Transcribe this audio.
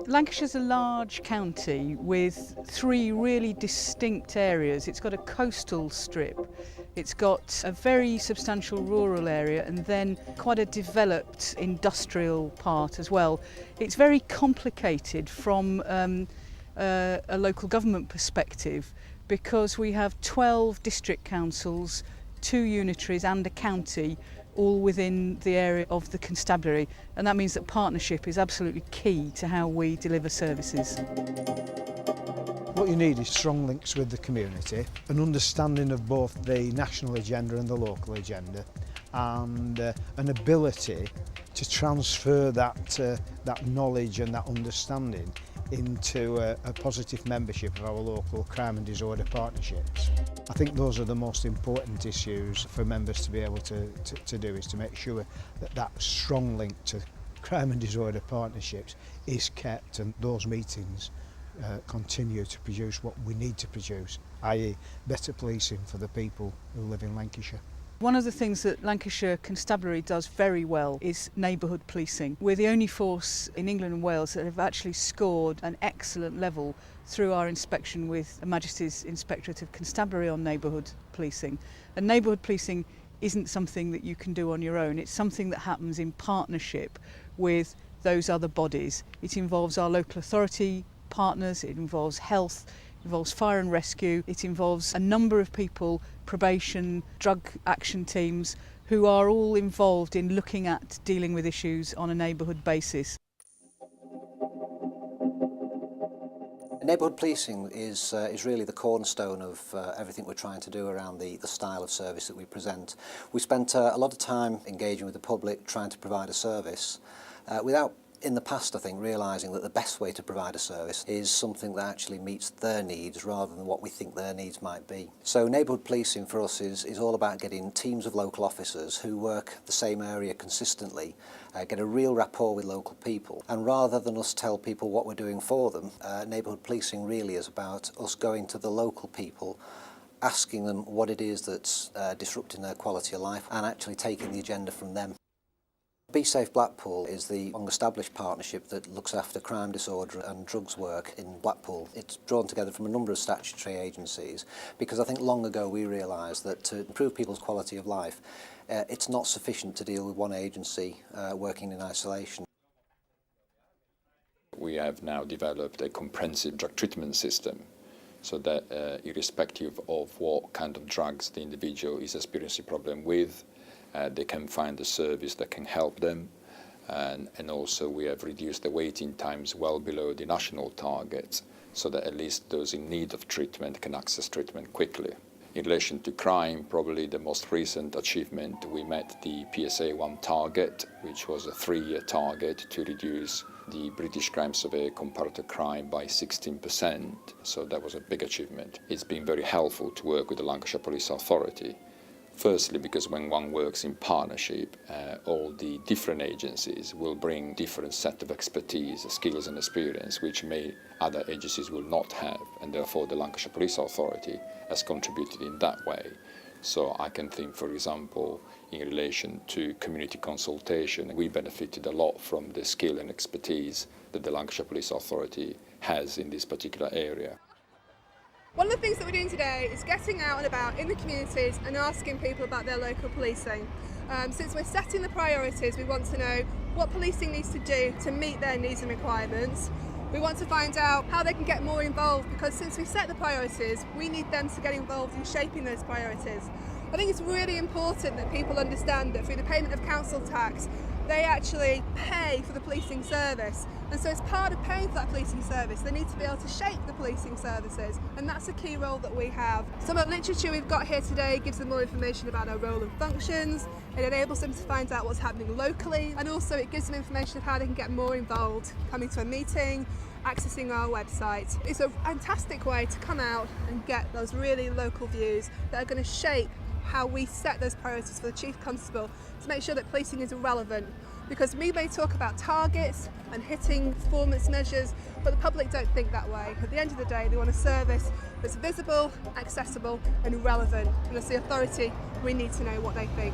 Lancashire's a large county with three really distinct areas. It's got a coastal strip, it's got a very substantial rural area, and then quite a developed industrial part as well. It's very complicated from a local government perspective because we have 12 district councils, 2 unitaries and a county, all within the area of the constabulary, and that means that partnership is absolutely key to how we deliver services. What you need is strong links with the community, an understanding of both the national agenda and the local agenda, and an ability to transfer that knowledge and that understanding into a positive membership of our local crime and disorder partnerships. I think those are the most important issues for members to be able to do, is to make sure that that strong link to crime and disorder partnerships is kept, and those meetings continue to produce what we need to produce, i.e. better policing for the people who live in Lancashire. One of the things that Lancashire Constabulary does very well is neighbourhood policing. We're the only force in England and Wales that have actually scored an excellent level through our inspection with Her Majesty's Inspectorate of Constabulary on neighbourhood policing. And neighbourhood policing isn't something that you can do on your own. It's something that happens in partnership with those other bodies. It involves our local authority partners, it involves health, it involves fire and rescue, it involves a number of people, probation, drug action teams, who are all involved in looking at dealing with issues on a neighbourhood basis. Neighbourhood policing is really the cornerstone of everything we're trying to do around the style of service that we present. We spent a lot of time engaging with the public, trying to provide a service without, in the past, I think, realising that the best way to provide a service is something that actually meets their needs rather than what we think their needs might be. So neighbourhood policing for us is all about getting teams of local officers who work the same area consistently, get a real rapport with local people, and rather than us tell people what we're doing for them, neighbourhood policing really is about us going to the local people, asking them what it is that's disrupting their quality of life, and actually taking the agenda from them. Be Safe Blackpool is the long-established partnership that looks after crime, disorder and drugs work in Blackpool. It's drawn together from a number of statutory agencies because I think long ago we realised that to improve people's quality of life, it's not sufficient to deal with one agency working in isolation. We have now developed a comprehensive drug treatment system so that irrespective of what kind of drugs the individual is experiencing a problem with, they can find a service that can help them, and also we have reduced the waiting times well below the national targets so that at least those in need of treatment can access treatment quickly. In relation to crime, probably the most recent achievement, we met the PSA 1 target, which was a 3-year target to reduce the British crime survey comparator crime by 16%, so that was a big achievement. It's been very helpful to work with the Lancashire Police Authority. Firstly, because when one works in partnership, all the different agencies will bring different set of expertise, skills and experience which other agencies will not have, and therefore the Lancashire Police Authority has contributed in that way. So I can think, for example, in relation to community consultation, we benefited a lot from the skill and expertise that the Lancashire Police Authority has in this particular area. One of the things that we're doing today is getting out and about in the communities and asking people about their local policing. Since we're setting the priorities, we want to know what policing needs to do to meet their needs and requirements. We want to find out how they can get more involved, because since we set the priorities, we need them to get involved in shaping those priorities. I think it's really important that people understand that through the payment of council tax, they actually pay for the policing service, and so as part of paying for that policing service they need to be able to shape the policing services, and that's a key role that we have. Some of the literature we've got here today gives them more information about our role and functions. It enables them to find out what's happening locally, and also it gives them information of how they can get more involved, coming to a meeting, accessing our website. It's a fantastic way to come out and get those really local views that are going to shape how we set those priorities for the Chief Constable to make sure that policing is relevant, because we may talk about targets and hitting performance measures, but the public don't think that way. At the end of the day, they want a service that's visible, accessible and relevant, and as the authority we need to know what they think.